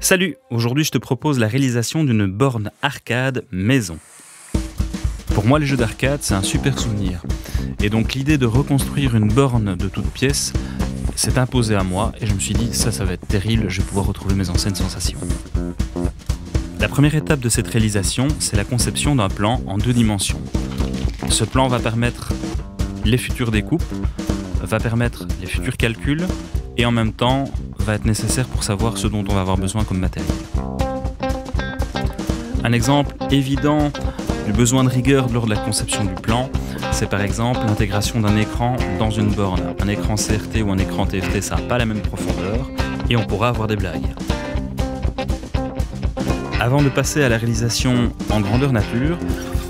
Salut, aujourd'hui je te propose la réalisation d'une borne arcade maison. Pour moi les jeux d'arcade c'est un super souvenir. Et donc l'idée de reconstruire une borne de toutes pièces s'est imposée à moi et je me suis dit ça va être terrible, je vais pouvoir retrouver mes anciennes sensations. La première étape de cette réalisation, c'est la conception d'un plan en 2 dimensions. Ce plan va permettre les futures découpes, va permettre les futurs calculs et en même temps va être nécessaire pour savoir ce dont on va avoir besoin comme matériel. Un exemple évident du besoin de rigueur lors de la conception du plan, c'est par exemple l'intégration d'un écran dans une borne. Un écran CRT ou un écran TFT, ça n'a pas la même profondeur et on pourra avoir des blagues. Avant de passer à la réalisation en grandeur nature,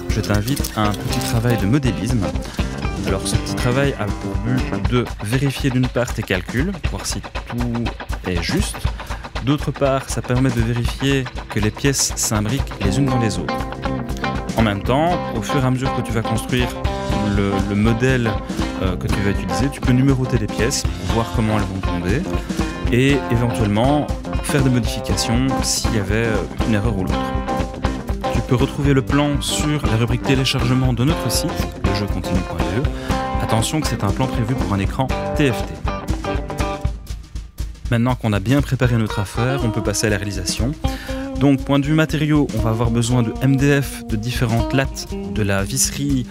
je t'invite à un petit travail de modélisme. Alors ce petit travail a pour but de vérifier d'une part tes calculs, voir si tout est juste. D'autre part, ça permet de vérifier que les pièces s'imbriquent les unes dans les autres. En même temps, au fur et à mesure que tu vas construire le modèle que tu vas utiliser, tu peux numéroter les pièces, voir comment elles vont tomber et éventuellement faire des modifications s'il y avait une erreur ou l'autre. Tu peux retrouver le plan sur la rubrique téléchargement de notre site, lejeuxcontinue.be. Attention que c'est un plan prévu pour un écran TFT. Maintenant qu'on a bien préparé notre affaire, on peut passer à la réalisation. Donc, point de vue matériaux, on va avoir besoin de MDF, de différentes lattes, de la visserie,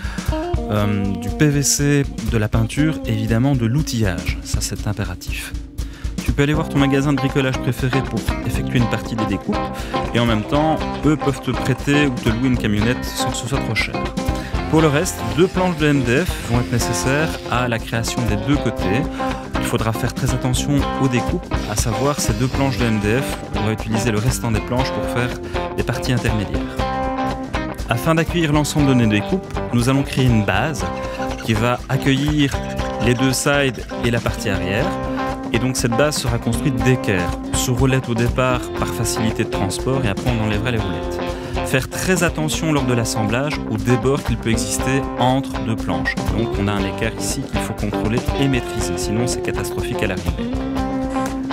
du PVC, de la peinture, et évidemment de l'outillage. Ça, c'est impératif. Tu peux aller voir ton magasin de bricolage préféré pour effectuer une partie des découpes et en même temps, eux peuvent te prêter ou te louer une camionnette sans que ce soit trop cher. Pour le reste, 2 planches de MDF vont être nécessaires à la création des 2 côtés. Il faudra faire très attention aux découpes, à savoir ces 2 planches de MDF, on va utiliser le restant des planches pour faire des parties intermédiaires. Afin d'accueillir l'ensemble de nos découpes, nous allons créer une base qui va accueillir les 2 sides et la partie arrière. Et donc cette base sera construite d'équerre, sous roulette au départ par facilité de transport et après on enlèvera les roulettes. Faire très attention lors de l'assemblage au débord qu'il peut exister entre 2 planches. Donc on a un équerre ici qu'il faut contrôler et maîtriser, sinon c'est catastrophique à l'arrivée.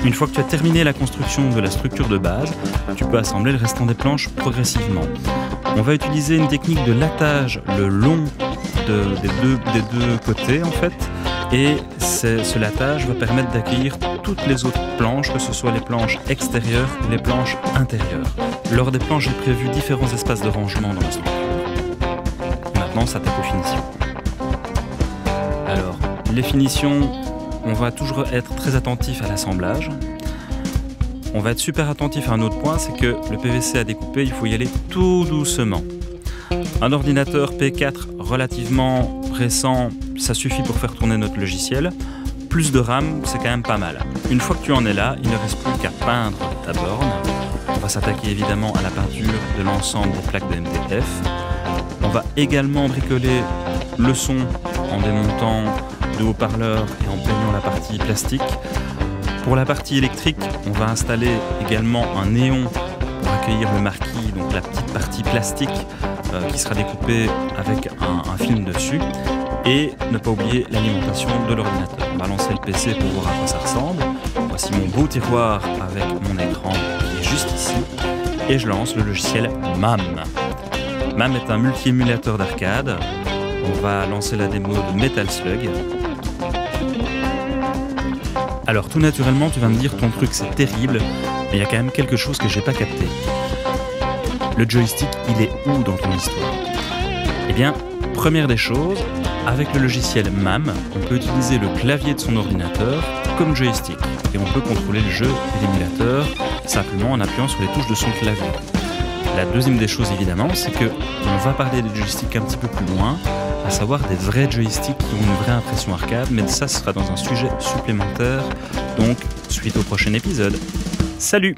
Une fois que tu as terminé la construction de la structure de base, tu peux assembler le restant des planches progressivement. On va utiliser une technique de lattage le long des deux côtés en fait. Et ce lattage va permettre d'accueillir toutes les autres planches, que ce soit les planches extérieures ou les planches intérieures. Lors des planches, j'ai prévu différents espaces de rangement dans la structure. Maintenant, ça tape aux finitions. Alors, les finitions, on va toujours être très attentif à l'assemblage. On va être super attentif à un autre point, c'est que le PVC à découper, il faut y aller tout doucement. Un ordinateur P4 relativement récent, ça suffit pour faire tourner notre logiciel. Plus de RAM, c'est quand même pas mal. Une fois que tu en es là, il ne reste plus qu'à peindre ta borne. On va s'attaquer évidemment à la peinture de l'ensemble des plaques de MDF. On va également bricoler le son en démontant de haut-parleurs et en peignant la partie plastique. Pour la partie électrique, on va installer également un néon pour accueillir le marquis, donc la petite partie plastique qui sera découpée avec un film dessus. Et ne pas oublier l'alimentation de l'ordinateur. On va lancer le PC pour voir à quoi ça ressemble. Voici mon beau tiroir avec mon écran qui est juste ici. Et je lance le logiciel MAM. MAM est un multi-émulateur d'arcade. On va lancer la démo de Metal Slug. Alors tout naturellement, tu vas me dire ton truc c'est terrible, mais il y a quand même quelque chose que j'ai pas capté. Le joystick, il est où dans ton histoire? Eh bien, première des choses, avec le logiciel MAM, on peut utiliser le clavier de son ordinateur comme joystick et on peut contrôler le jeu et l'émulateur simplement en appuyant sur les touches de son clavier. La deuxième des choses évidemment, c'est que on va parler des joysticks un petit peu plus loin, à savoir des vrais joysticks qui ont une vraie impression arcade, mais ça sera dans un sujet supplémentaire, donc suite au prochain épisode. Salut!